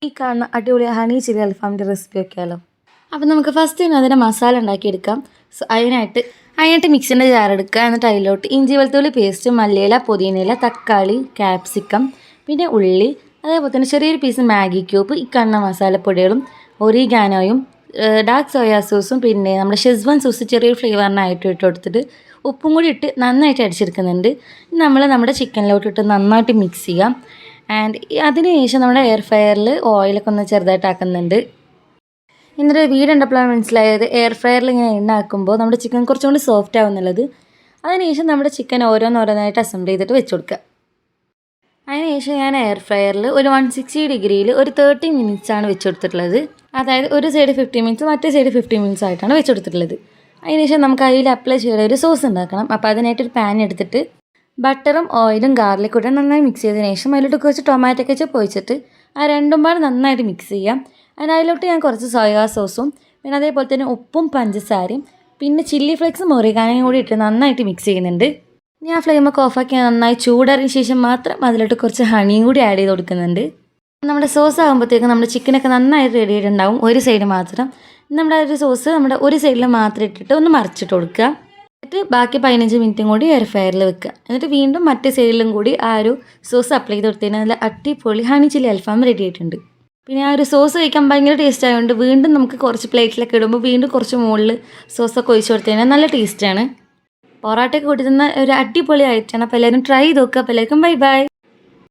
ഈ കാണുന്ന അടിപൊളി ഹണി ചില്ലി അൽഫാമിൻ്റെ റെസിപ്പി വെക്കാമല്ലോ. അപ്പോൾ നമുക്ക് ഫസ്റ്റ് തന്നെ അതിൻ്റെ മസാല ഉണ്ടാക്കിയെടുക്കാം. സോ അതിനായിട്ട് മിക്സിൻ്റെ ജാർ എടുക്കുക. എന്നിട്ട് അതിലോട്ട് ഇഞ്ചി വെളുത്തുള്ളി പേസ്റ്റ്, മല്ലിയില, പുതിനയില, തക്കാളി, ക്യാപ്സിക്കം, പിന്നെ ഉള്ളി, അതേപോലെ തന്നെ ചെറിയൊരു പീസ് മാഗി ക്യൂബ്, ഈ കാണുന്ന മസാലപ്പൊടികളും, ഒറിഗാനോയും, ഡാർക്ക് സോയാ സോസും, പിന്നെ നമ്മുടെ ഷെസ്വാൻ സോസ് ചെറിയൊരു ഫ്ലേവറിനായിട്ട് ഇട്ട് കൊടുത്തിട്ട് ഉപ്പും കൂടി ഇട്ട് നന്നായിട്ട് അടിച്ചെടുക്കുന്നുണ്ട്. നമ്മുടെ ചിക്കനിലോട്ടിട്ട് നന്നായിട്ട് മിക്സ് ചെയ്യാം. ആൻഡ് അതിന് ശേഷം നമ്മുടെ എയർ ഫ്രയറിൽ ഓയിലൊക്കെ ഒന്ന് ചെറുതായിട്ട് ആക്കുന്നുണ്ട്. എന്നിട്ട് വീട് കണ്ടപ്പോഴാണ് മനസ്സിലായത് എയർ ഫ്രയറിൽ ഇങ്ങനെ എണ്ണ ആക്കുമ്പോൾ നമ്മുടെ ചിക്കൻ കുറച്ചും കൂടി സോഫ്റ്റ് ആവുന്നുള്ളത്. അതിനുശേഷം നമ്മുടെ ചിക്കൻ ഓരോന്നോരോന്നായിട്ട് അസംബിൾ ചെയ്തിട്ട് വെച്ച് കൊടുക്കുക. അതിനുശേഷം ഞാൻ എയർ ഫ്രയറിൽ ഒരു 160 ഡിഗ്രിയിൽ ഒരു 30 മിനിറ്റ്സ് ആണ് വെച്ച് കൊടുത്തിട്ടുള്ളത്. അതായത് ഒരു സൈഡ് 50 മിനിറ്റ്സ് മറ്റേ സൈഡ് 50 മിനിറ്റ്സ് ആയിട്ടാണ് വെച്ച് കൊടുത്തിട്ടുള്ളത്. അതിനുശേഷം നമുക്ക് അതിൽ അപ്ലൈ ചെയ്ത ഒരു സോസ് ഉണ്ടാക്കണം. അപ്പോൾ അതിനായിട്ടൊരു പാൻ എടുത്തിട്ട് ബട്ടറും ഓയിലും ഗാർലിക്കും കൂടെ നന്നായി മിക്സ് ചെയ്തതിന് ശേഷം അതിലോട്ട് കുറച്ച് ടൊമാറ്റോ കെച്ചപ്പ് ഒഴിച്ചിട്ട് ആ രണ്ടും പാട് നന്നായിട്ട് മിക്സ് ചെയ്യാം. അതിലോട്ട് ഞാൻ കുറച്ച് സോയാ സോസും പിന്നെ അതേപോലെ തന്നെ ഉപ്പും പഞ്ചസാരയും പിന്നെ ചില്ലി ഫ്ലേക്സും ഒറിഗാനോയും കൂടി ഇട്ട് നന്നായിട്ട് മിക്സ് ചെയ്യുന്നുണ്ട്. ഞാൻ ഫ്ലെയിമൊക്കെ ഓഫാക്കി നന്നായി ചൂടാറിയ ശേഷം മാത്രം അതിലോട്ട് കുറച്ച് ഹണിയും കൂടി ആഡ് ചെയ്ത് കൊടുക്കുന്നുണ്ട്. നമ്മുടെ സോസ് ആകുമ്പോഴത്തേക്കും നമ്മുടെ ചിക്കനൊക്കെ നന്നായിട്ട് റെഡി ആയിട്ടുണ്ടാവും. ഒരു സൈഡ് മാത്രം നമ്മുടെ ഒരു സോസ് നമ്മുടെ ഒരു സൈഡിൽ മാത്രം ഇട്ടിട്ട് ഒന്ന് മറിച്ചിട്ട് കൊടുക്കുക. എന്നിട്ട് ബാക്കി 15 മിനിറ്റും കൂടി എയർ ഫ്രയറിൽ വെക്കുക. എന്നിട്ട് വീണ്ടും മറ്റേ സൈഡിലും കൂടി ആ ഒരു സോസ് അപ്ലൈ ചെയ്ത് കൊടുത്തതിന് നല്ല അടിപൊളി ഹണി ചില്ലി അൽഫാം റെഡി ആയിട്ടുണ്ട്. പിന്നെ ആ ഒരു സോസ് കഴിക്കാൻ ഭയങ്കര ടേസ്റ്റ് ആയതുകൊണ്ട് വീണ്ടും നമുക്ക് കുറച്ച് പ്ലേറ്റിലൊക്കെ ഇടുമ്പോൾ വീണ്ടും കുറച്ച് മുകളിൽ സോസൊക്കെ ഒഴിച്ച് കൊടുത്തതിന് നല്ല ടേസ്റ്റാണ്. പൊറോട്ടയൊക്കെ കൂട്ടി തന്ന ഒരു അടിപൊളി ആയിട്ടാണ്. അപ്പോൾ എല്ലാവരും ട്രൈ ചെയ്ത് നോക്കുക. അപ്പോൾ എല്ലാവർക്കും ബൈ ബൈ.